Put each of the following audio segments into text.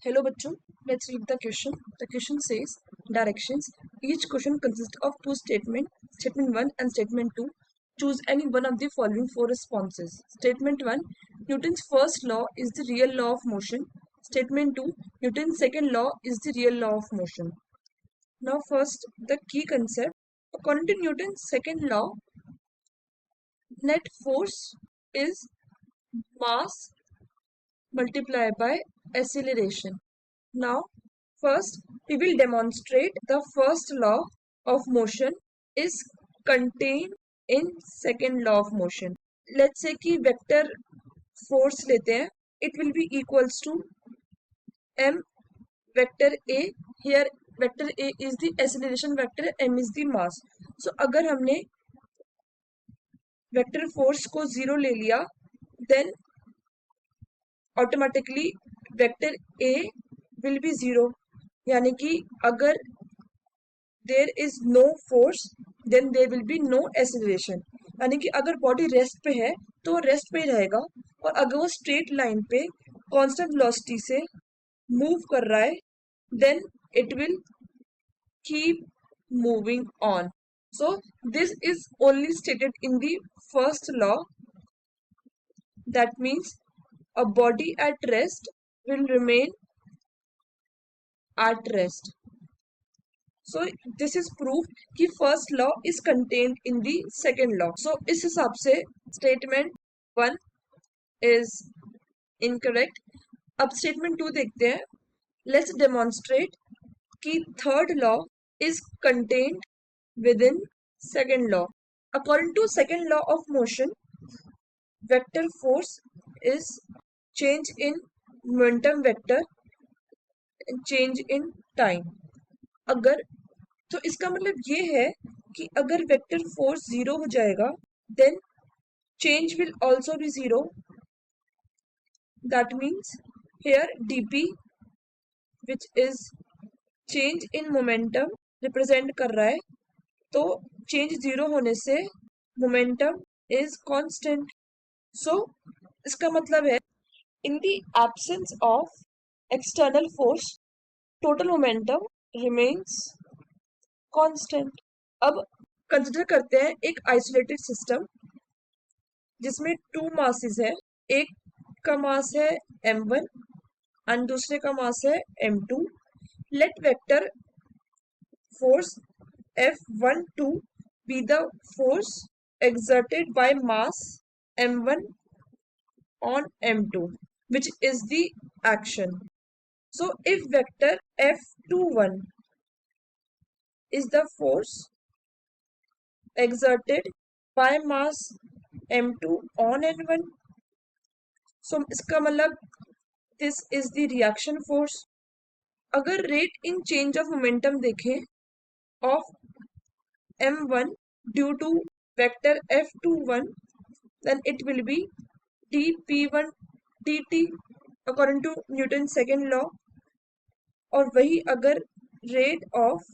Hello bachcho, let's read the question. The question says directions. Each question consists of two statements, statement 1 and statement 2. Choose any one of the following four responses. Statement 1, Newton's first law is the real law of motion. Statement 2, Newton's second law is the real law of motion. Now first, the key concept. According to Newton's second law, net force is mass multiplied by acceleration. Now, first we will demonstrate the first law of motion is contained in second law of motion. Let's say कि vector force लेते हैं, it will be equals to m vector a. Here vector a is the acceleration vector, m is the mass. So अगर हमने vector force को 0 ले लिया, then automatically vector a will be 0. यानी कि अगर there is no force then there will be no acceleration. यानी कि अगर बॉडी रेस्ट पे है तो वो रेस्ट पे ही रहेगा, और अगर वो स्ट्रेट लाइन पे कांस्टेंट वेलोसिटी से मूव कर रहा है then it will keep moving on. So this is only stated in the first law. That means a body at rest will remain at rest. So this is proof कि first law is contained in the second law. So इस हिसाब से statement 1 is incorrect. अब statement 2 देखते हैं. Let's demonstrate कि third law is contained within second law. According to second law of motion, vector force is change in momentum vector and change in time. अगर तो इसका मतलब ये है कि अगर वेक्टर फोर्स 0 हो जाएगा then change will also be 0. That means here dp which is change in momentum represent कर रहा है, तो चेंज 0 होने से मोमेंटम इज कांस्टेंट. सो इसका मतलब है in the absence of external force total momentum remains constant. अब कंसिडर करते हैं एक आइसोलेटेड सिस्टम जिसमें टू मासेस है. एक का मास है m1 और दूसरे का मास है m2. Let vector force F12 be the force exerted by mass m1 on m2, which is the action. So if vector F21 is the force exerted by mass m2 on n1, so इसका मतलब this is the reaction force. अगर rate in change of momentum देखें of m1 due to vector F21, then it will be dp1 dt according to Newton's second law. और वही अगर rate of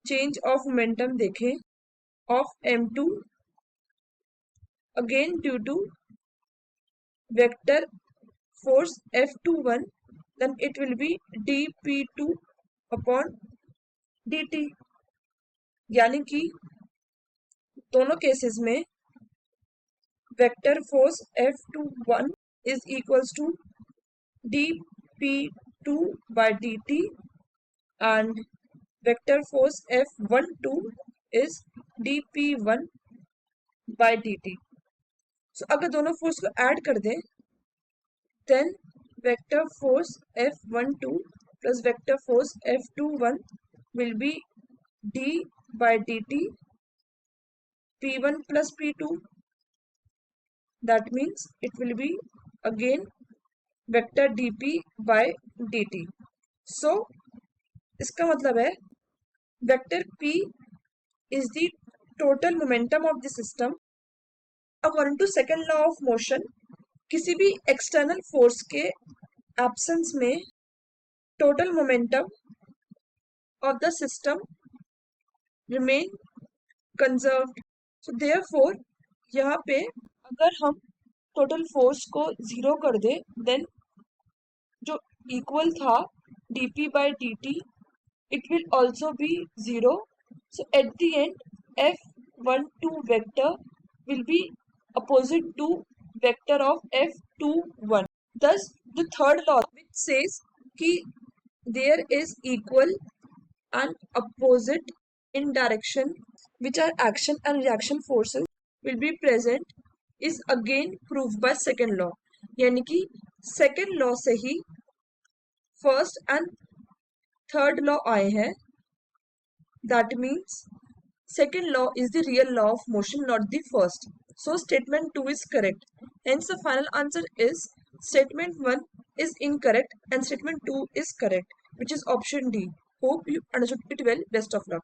change of momentum देखें of m2 again due to vector force F21, then it will be dp2 upon dt. यानी कि दोनों cases में vector force F21 is equals to dp2 by dt and vector force F12 is dp1 by dt. So अगर दोनों force को add कर दें then vector force F12 plus vector force F21 will be d by dt p1 plus p2. That means it will be again vector dp by dt. So इसका मतलब है vector p is the total momentum of the system. According to second law of motion, किसी भी external force के absence में total momentum of the system remain conserved. So therefore यहाँ पे अगर हम total force को 0 कर दें then जो इक्वल था dp by dt, it will also be 0. So at the end, f12 vector will be opposite to vector of f21. Thus, the third law which says कि there is equal and opposite in direction which are action and reaction forces will be present is again proved by second law. यानी कि second law से ही first and third law आए हैं. That means second law is the real law of motion, not the first. So statement 2 is correct. Hence the final answer is statement 1 is incorrect and statement 2 is correct, which is option D. Hope you understood it well. Best of luck.